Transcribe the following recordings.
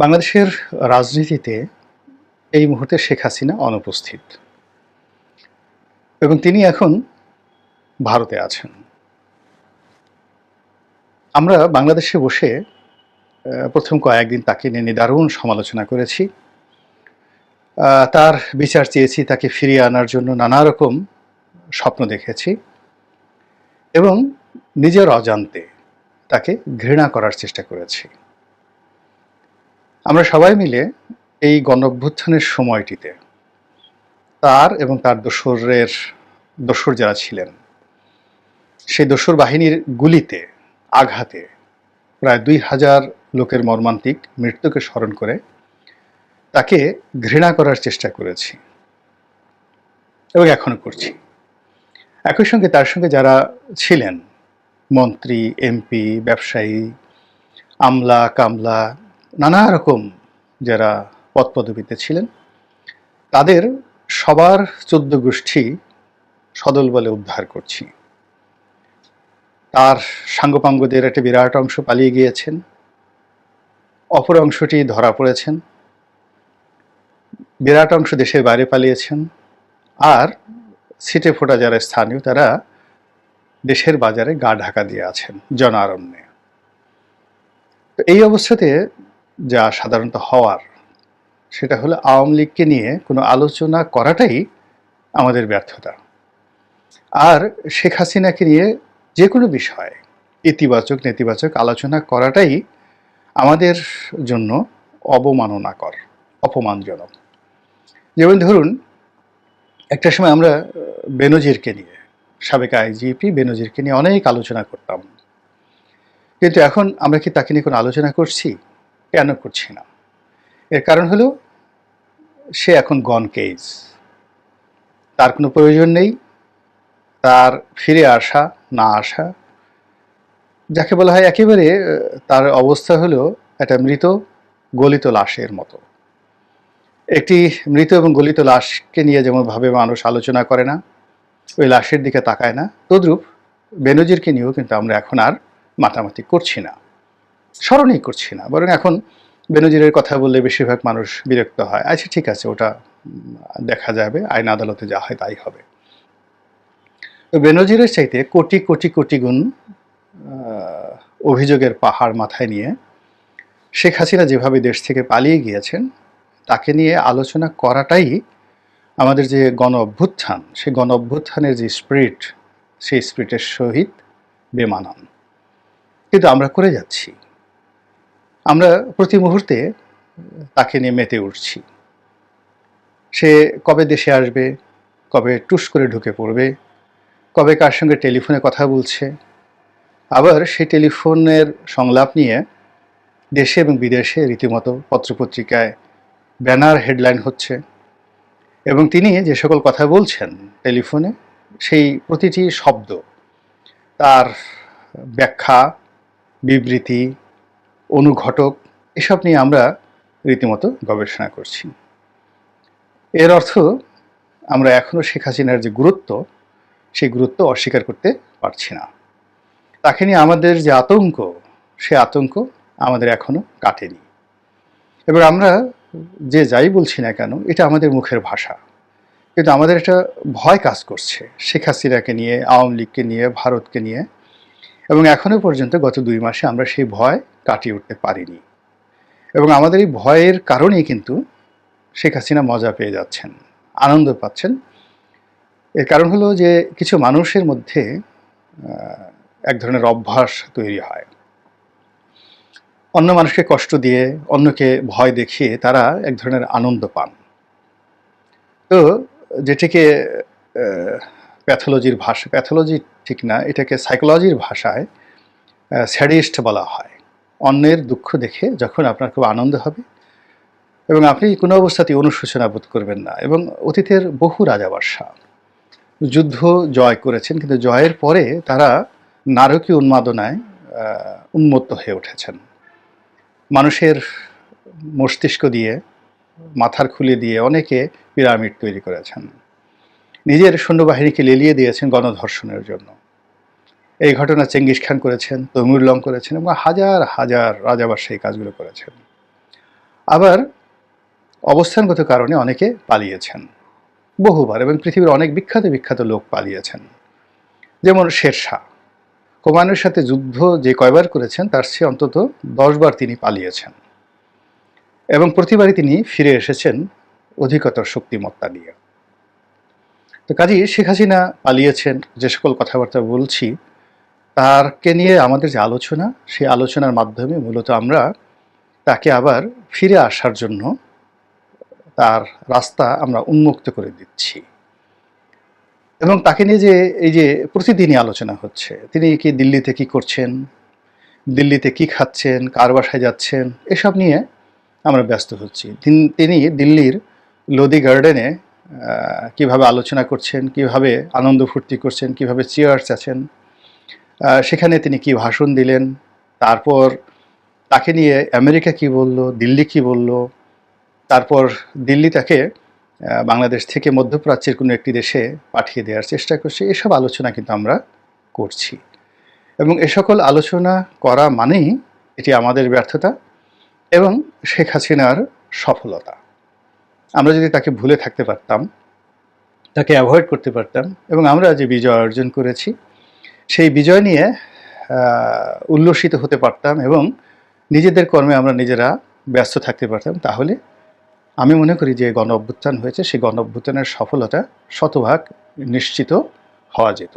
বাংলাদেশের রাজনীতিতে এই মুহূর্তে শেখ হাসিনা অনুপস্থিত এবং তিনি এখন ভারতে আছেন। আমরা বাংলাদেশে বসে প্রথম কয়েকদিন তাকে নিয়ে নিদারুণ সমালোচনা করেছি। তার বিচার চেয়েছি, তাকে ফিরিয়ে আনার জন্য নানা রকম স্বপ্ন দেখেছি এবং নিজের অজান্তে তাকে ঘৃণা করার চেষ্টা করেছি। আমরা সবাই মিলে এই গণঅভ্যুত্থানের সময়টিতে তার এবং তার দোসর যারা ছিলেন সেই দোসর বাহিনীর গুলিতে আঘাতে প্রায় ২,০০০ লোকের মর্মান্তিক মৃত্যুকে স্মরণ করে তাকে ঘৃণা করার চেষ্টা করেছি এবং এখনো করছি। একই সঙ্গে তার সঙ্গে যারা ছিলেন মন্ত্রী, এমপি, ব্যবসায়ী, আমলা কামলা, নানা রকম যারা পদপদবীতে ছিলেন তাদের সবার ১৪ গোষ্ঠী সদল বলে উদ্ধার করছি। তার সাঙ্গপাঙ্গদের একটা বিরাট অংশ পালিয়ে গিয়েছেন, অপর অংশটি ধরা পড়েছেন, বিরাট অংশ দেশের বাইরে পালিয়েছেন, আর ছিটে ফোটা যারা স্থানীয় তারা দেশের বাজারে গা ঢাকা দিয়ে আছেন জনারণ্যে। তো এই অবস্থাতে যা সাধারণত হওয়ার সেটা হলো আওয়ামী লীগকে নিয়ে কোনো আলোচনা করাটাই আমাদের ব্যর্থতা, আর শেখ হাসিনাকে নিয়ে যে কোনো বিষয়ে ইতিবাচক নেতিবাচক আলোচনা করাটাই আমাদের জন্য অবমাননাকর, অপমানজনক। যেমন ধরুন, একটা সময় আমরা বেনজিরকে নিয়ে, সাবেক আইজিপি বেনজিরকে নিয়ে অনেক আলোচনা করতাম, কিন্তু এখন আমরা কি তাকে নিয়ে কোনো আলোচনা করছি? কেন করছি না? এর কারণ হলো সে এখন গন কেস, তার কোনো প্রয়োজন নেই। তার ফিরে আসা না আসা, যাকে বলা হয় একেবারে তার অবস্থা হলো একটা মৃত গলিত লাশের মতো। একটি মৃত এবং গলিত লাশকে নিয়ে যেমনভাবে মানুষ আলোচনা করে না, ওই লাশের দিকে তাকায় না, তদ্রূপ বেনজিরকে নিয়েও কিন্তু আমরা এখন আর মাতামাতি করছি না, স্মরণই করছি না। বরং এখন বেনজিরের কথা বললে বেশিরভাগ মানুষ বিরক্ত হয়। আচ্ছা ঠিক আছে, ওটা দেখা যাবে, আইন আদালতে যা হয় তাই হবে। তো বেনজিরের চাইতে কোটি কোটি কোটি গুণ অভিযোগের পাহাড় মাথায় নিয়ে শেখ হাসিনা যেভাবে দেশ থেকে পালিয়ে গিয়েছেন তাকে নিয়ে আলোচনা করাটাই আমাদের যে গণ অভ্যুত্থান, সেই গণ অভ্যুত্থানের যে স্পিরিট, সেই স্পিরিটের সহিত বেমানান। কিন্তু আমরা করে যাচ্ছি, আমরা প্রতি মুহূর্তে তাকে নিয়ে মেতে উঠছি। সে কবে দেশে আসবে, কবে টুস করে ঢুকে পড়বে, কবে কার সঙ্গে টেলিফোনে কথা বলছে, আবার সেই টেলিফোনের সংলাপ নিয়ে দেশে এবং বিদেশে রীতিমতো পত্রপত্রিকায় ব্যানার হেডলাইন হচ্ছে, এবং তিনি যে সকল কথা বলছেন টেলিফোনে সেই প্রতিটি শব্দ, তার ব্যাখ্যা, বিবৃতি, অনুঘটক, এসব নিয়ে আমরা রীতিমতো গবেষণা করছি। এর অর্থ আমরা এখনও শেখ হাসিনার যে গুরুত্ব, সেই গুরুত্ব অস্বীকার করতে পারছি না। তাকে নিয়ে আমাদের যে আতঙ্ক, সে আতঙ্ক আমাদের এখনও কাটেনি। এবার আমরা যে যাই বলছি না কেন, এটা আমাদের মুখের ভাষা, কিন্তু আমাদের একটা ভয় কাজ করছে শেখ হাসিনাকে নিয়ে, আওয়ামী লীগকে নিয়ে, ভারতকে নিয়ে, এবং এখনও পর্যন্ত গত ২ মাসে আমরা সেই ভয় কাটিয়ে উঠতে পারিনি। এবং আমাদের এই ভয়ের কারণেই কিন্তু শেখ হাসিনা মজা পেয়ে যাচ্ছেন, আনন্দ পাচ্ছেন। এর কারণ হলো যে কিছু মানুষের মধ্যে এক ধরনের অভ্যাস তৈরি হয়, অন্য মানুষকে কষ্ট দিয়ে, অন্যকে ভয় দেখিয়ে তারা এক ধরনের আনন্দ পান। তো যেটিকে প্যাথোলজির ভাষা, প্যাথোলজি ঠিক না, এটাকে সাইকোলজির ভাষায় স্যাডিস্ট বলা হয়। অন্যের দুঃখ দেখে যখন আপনার খুব আনন্দ হবে এবং আপনি কোনো অবস্থাতেই অনুশোচনা বোধ করবেন না। এবং অতীতের বহু রাজাবাদশা যুদ্ধ জয় করেছেন, কিন্তু জয়ের পরে তারা নারকীয় উন্মাদনায় উন্মত্ত হয়ে উঠেছেন। মানুষের মস্তিষ্ক দিয়ে, মাথার খুলে দিয়ে অনেকে পিরামিড তৈরি করেছেন, নিজের সৈন্যবাহিনীকে লেলিয়ে দিয়েছেন গণধর্ষণের জন্য। এই ঘটনা চেঙ্গিস খান করেছেন, তৈমুর লং করেছেন, এবং হাজার হাজার রাজাবাদশাহী এই কাজগুলো করেছেন। আবার অবস্থানগত কারণে অনেকে পালিয়েছেন বহুবার, এবং পৃথিবীর অনেক বিখ্যাত বিখ্যাত লোক পালিয়েছেন। যেমন শেরশাহ, হুমায়ুনের সাথে যুদ্ধ যে কয়বার করেছেন তার চেয়ে অন্তত 10 বার তিনি পালিয়েছেন, এবং প্রতিবারই তিনি ফিরে এসেছেন অধিকতর শক্তিমত্তা নিয়ে। তো কাজেই শেখ হাসিনা পালিয়েছেন, যে সকল কথাবার্তা বলছি তারকে নিয়ে আমাদের যে আলোচনা, সেই আলোচনার মাধ্যমে মূলত আমরা তাকে আবার ফিরে আসার জন্য তার রাস্তা আমরা উন্মুক্ত করে দিচ্ছি। এবং তাকে নিয়ে যে এই যে প্রতিদিনই আলোচনা হচ্ছে, তিনি কি দিল্লিতে কি করছেন, দিল্লিতে কি খাচ্ছেন, কার বাসায় যাচ্ছেন, এসব নিয়ে আমরা ব্যস্ত হচ্ছি। তিনি দিল্লির লোদি গার্ডেনে কিভাবে আলোচনা করছেন, কিভাবে আনন্দ ফুর্তি করছেন, কিভাবে চেয়ার্স আছেন, সেখানে তিনি কি ভাষণ দিলেন, তারপর তাকে নিয়ে আমেরিকা কি বলল, দিল্লি কি বলল, তারপর দিল্লি তাকে বাংলাদেশ থেকে মধ্যপ্রাচ্যের কোনো একটি দেশে পাঠিয়ে দেওয়ার চেষ্টা করছে, এসব আলোচনা কিন্তু আমরা করছি। এবং এ সকল আলোচনা করা মানেই এটি আমাদের ব্যর্থতা এবং শেখ হাসিনার সফলতা। আমরা যদি তাকে ভুলে থাকতে পারতাম, তাকে অ্যাভয়েড করতে পারতাম, এবং আমরা যে বিজয় অর্জন করেছি সেই বিজয় নিয়ে উল্লসিত হতে পারতাম এবং নিজেদের কর্মে আমরা নিজেরা ব্যস্ত থাকতে পারতাম, তাহলে আমি মনে করি যে গণ অভ্যুত্থান হয়েছে, সেই গণ অভ্যুত্থানের সফলতা শতভাগ নিশ্চিত হওয়া যেত।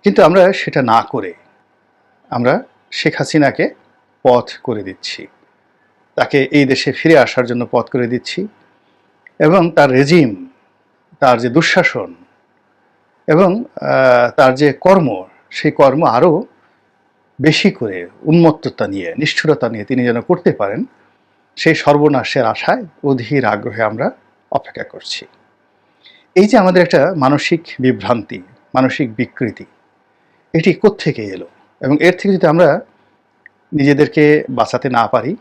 কিন্তু আমরা সেটা না করে আমরা শেখ হাসিনাকে পথ করে দিচ্ছি, তাকে এই দেশে ফিরে আসার জন্য পথ করে দিচ্ছি, এবং তার রেজিম, তার যে দুঃশাসন এবং তার যে কর্ম, সেই কর্ম আরও বেশি করে উন্মত্ততা নিয়ে, নিষ্ঠুরতা নিয়ে তিনি যেন করতে পারেন, সেই সর্বনাশের আশায় অধীর আগ্রহে আমরা অপেক্ষা করছি। এই যে আমাদের একটা মানসিক বিভ্রান্তি, মানসিক বিকৃতি, এটি কোত্থেকে এলো, এবং এর থেকে যদি আমরা নিজেদেরকে বাঁচাতে না পারি,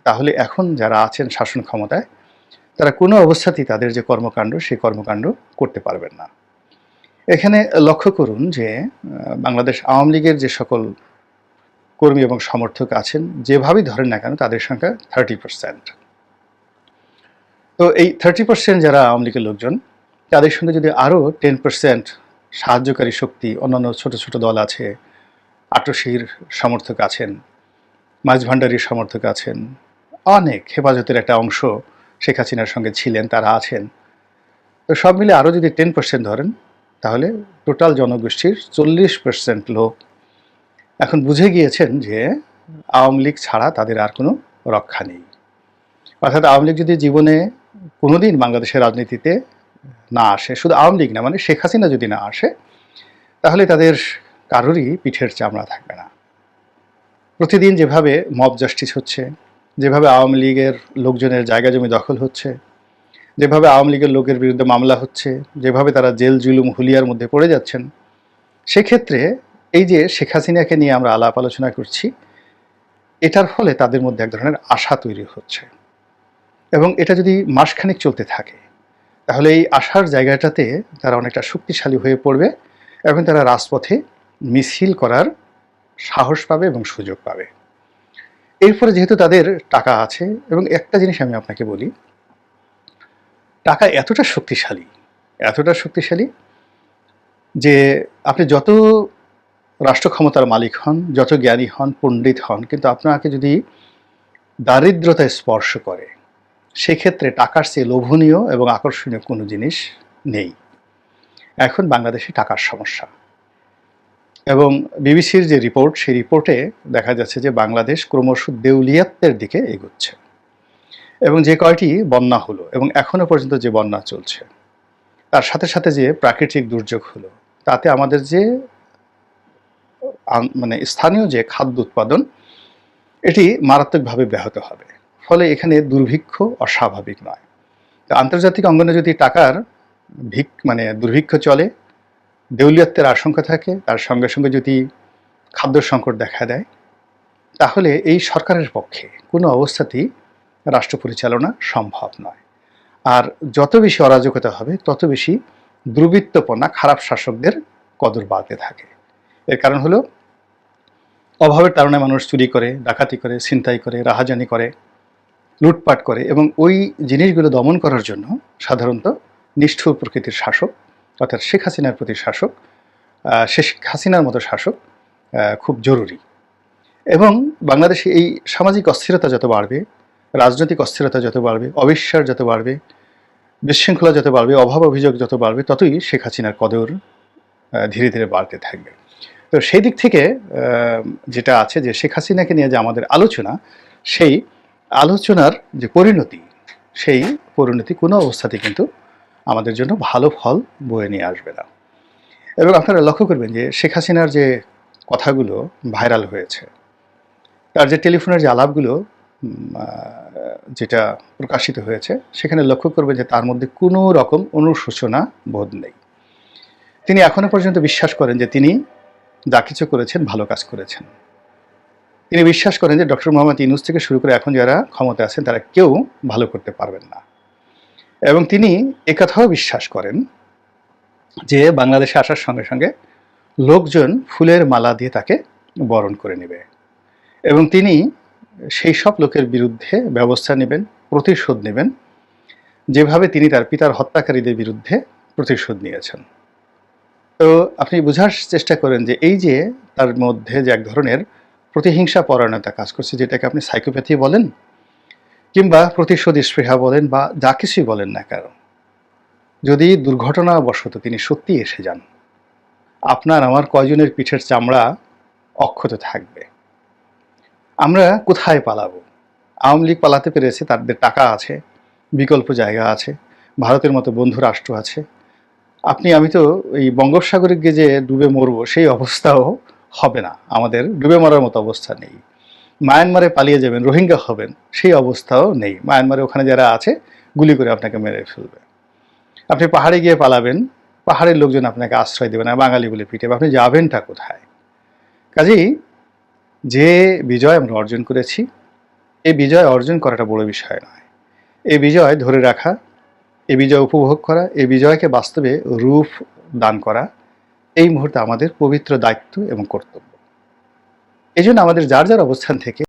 তাহলে এখন যারা আছেন শাসন ক্ষমতায় তারা কোনো অবস্থাতেই তাদের যে কর্মকাণ্ড, সেই কর্মকাণ্ড করতে পারবেন না। এখানে লক্ষ্য করুন যে বাংলাদেশ আওয়ামী লীগের যে সকল কর্মী এবং সমর্থক আছেন, যেভাবেই ধরেন না কেন, তাদের সংখ্যা 30%। তো এই 30% যারা আওয়ামী লীগের লোকজন, তাদের সঙ্গে যদি আরও 10% সাহায্যকারী শক্তি, অন্যান্য ছোট ছোট দল আছে, আটশির সমর্থক আছেন, মাঝভান্ডারির সমর্থক আছেন, অনেক হেফাজতের একটা অংশ শেখ হাসিনার সঙ্গে ছিলেন, তারা আছেন, তো সব মিলে আরও যদি 10% ধরেন, তাহলে টোটাল জনগোষ্ঠীর 40% লোক এখন বুঝে গিয়েছেন যে আওয়ামী লীগ ছাড়া তাদের আর কোনো রক্ষা নেই। অর্থাৎ আওয়ামী লীগ যদি জীবনে কোনোদিন বাংলাদেশের রাজনীতিতে না আসে, শুধু আওয়ামী লীগ না, মানে শেখ হাসিনা যদি না আসে, তাহলে তাদের কারোরই পিঠের চামড়া থাকবে না। প্রতিদিন যেভাবে মব জাস্টিস হচ্ছে, যেভাবে আওয়ামী লীগের লোকজনের জায়গা জমি দখল হচ্ছে, যেভাবে আওয়ামী লীগের লোকের বিরুদ্ধে মামলা হচ্ছে, যেভাবে তারা জেল জুলুম হুলিয়ার মধ্যে পড়ে যাচ্ছেন, সেক্ষেত্রে এই যে শেখ হাসিনাকে নিয়ে আমরা আলাপ আলোচনা করছি, এটার ফলে তাদের মধ্যে এক ধরনের আশা তৈরি হচ্ছে, এবং এটা যদি মাসখানেক চলতে থাকে, তাহলে এই আশার জায়গাটাতে তারা অনেকটা শক্তিশালী হয়ে পড়বে, এবং তারা রাজপথে মিছিল করার সাহস পাবে এবং সুযোগ পাবে। এরপরে যেহেতু তাদের টাকা আছে, এবং একটা জিনিস আমি আপনাকে বলি, টাকা এতটা শক্তিশালী, এতটা শক্তিশালী যে আপনি যত রাষ্ট্র ক্ষমতার মালিক হন, যত জ্ঞানী হন, পণ্ডিত হন, কিন্তু আপনাকে যদি দারিদ্রতায় স্পর্শ করে, সেক্ষেত্রে টাকার চেয়ে লোভনীয় এবং আকর্ষণীয় কোনো জিনিস নেই। এখন বাংলাদেশে টাকার সমস্যা, এবং বিবিসির যে রিপোর্ট, সেই রিপোর্টে দেখা যাচ্ছে যে বাংলাদেশ ক্রমশ দেউলিয়াত্বের দিকে এগোচ্ছে, এবং যে কয়টি বন্যা হলো এবং এখনো পর্যন্ত যে বন্যা চলছে, তার সাথে সাথে যে প্রাকৃতিক দুর্যোগ হলো, তাতে আমাদের যে মানে স্থানীয় যে খাদ্য উৎপাদন, এটি মারাত্মকভাবে ব্যাহত হবে। ফলে এখানে দুর্ভিক্ষ অস্বাভাবিক নয়। তো আন্তর্জাতিক অঙ্গনে যদি টাকার মানে দুর্ভিক্ষ চলে, দেউলিয়াত্বের আশঙ্কা থাকে, তার সঙ্গে সঙ্গে যদি খাদ্য সংকট দেখা দেয়, তাহলে এই সরকারের পক্ষে কোনো অবস্থাতেই রাষ্ট্র পরিচালনা সম্ভব নয়। আর যত বেশি অরাজকতা হবে, তত বেশি দুর্বৃত্তপনা, খারাপ শাসকদের কদর বাড়তে থাকে। এর কারণ হলো অভাবের কারণে মানুষ চুরি করে, ডাকাতি করে, ছিনতাই করে, রাহাজানি করে, লুটপাট করে, এবং ওই জিনিসগুলো দমন করার জন্য সাধারণত নিষ্ঠুর প্রকৃতির শাসক অর্থাৎ শেখ হাসিনার প্রতি শাসক, শেখ হাসিনার মতো শাসক খুব জরুরি। এবং বাংলাদেশে এই সামাজিক অস্থিরতা যত বাড়বে, রাজনৈতিক অস্থিরতা যত বাড়বে, অবিশ্বাস যত বাড়বে, বিশৃঙ্খলা যত বাড়বে, অভাব অভিযোগ যত বাড়বে, ততই শেখ হাসিনার কদর ধীরে ধীরে বাড়তে থাকবে। তো সেই দিক থেকে যেটা আছে যে শেখ হাসিনাকে নিয়ে যে আমাদের আলোচনা, সেই আলোচনার যে পরিণতি, সেই পরিণতি কোনো অবস্থাতে কিন্তু আমাদের জন্য ভালো ফল বয়ে নিয়ে আসবে না। এবং আপনারা লক্ষ্য করবেন যে শেখ হাসিনার যে কথাগুলো ভাইরাল হয়েছে, তার যে টেলিফোনের যে আলাপগুলো যেটা প্রকাশিত হয়েছে, সেখানে লক্ষ্য করবেন যে তার মধ্যে কোনো রকম অনুশোচনা বোধ নেই। তিনি এখনো পর্যন্ত বিশ্বাস করেন যে তিনি যা কিছু করেছেন ভালো কাজ করেছেন। তিনি বিশ্বাস করেন যে ডক্টর মোহাম্মদ ইউনূস থেকে শুরু করে এখন যারা ক্ষমতায় আছেন তারা কেউ ভালো করতে পারবেন না। এবং তিনি একথাও বিশ্বাস করেন যে বাংলাদেশে আসার সঙ্গে সঙ্গে লোকজন ফুলের মালা দিয়ে তাকে বরণ করে নেবে, এবং তিনি সেই সব লোকের বিরুদ্ধে ব্যবস্থা নেবেন, প্রতিশোধ নেবেন, যেভাবে তিনি তার পিতার হত্যাকারীদের বিরুদ্ধে প্রতিশোধ নিয়েছেন। তো আপনি বোঝার চেষ্টা করেন যে এই যে তার মধ্যে যে এক ধরনের প্রতিহিংসা পরায়ণতা কাজ করছে, যেটাকে আপনি সাইকোপ্যাথি বলেন কিংবা প্রতিশোধ স্পৃহা বলেন বা যা কিছুই বলেন না কেন, যদি দুর্ঘটনাবশত তিনি সত্যি এসে যান, আপনার আমার কয়জনের পিঠের চামড়া অক্ষত থাকবে? আমরা কোথায় পালাবো? আওয়ামী লীগ পালাতে পেরেছে, তাদের টাকা আছে, বিকল্প জায়গা আছে, ভারতের মতো বন্ধু রাষ্ট্র আছে। আপনি আমি তো এই বঙ্গোপসাগরে গিয়ে যে ডুবে মরবো সেই অবস্থাও হবে না, আমাদের ডুবে মরার মতো অবস্থা নেই। মায়ানমারে পালিয়ে যাবেন, রোহিঙ্গা হবেন, সেই অবস্থাও নেই। মায়ানমারে ওখানে যারা আছে গুলি করে আপনাকে মেরে ফেলবে। আপনি পাহাড়ে গিয়ে পালাবেন, পাহাড়ের লোকজন আপনাকে আশ্রয় দেবে না, বাঙালি বলে পিটাবে। আপনি যাবেনটা কোথায়? কাজেই যে বিজয় আমরা অর্জন করেছি, এই বিজয় অর্জন করাটা বড় বিষয় নয়। এই বিজয় ধরে রাখা, এই বিজয় উপভোগ করা, এই বিজয়কে বাস্তবে রূপ দান করা, এই মুহূর্তে আমাদের পবিত্র দায়িত্ব এবং কর্তব্য। এই জন্য আমাদের যার যার অবস্থান থেকে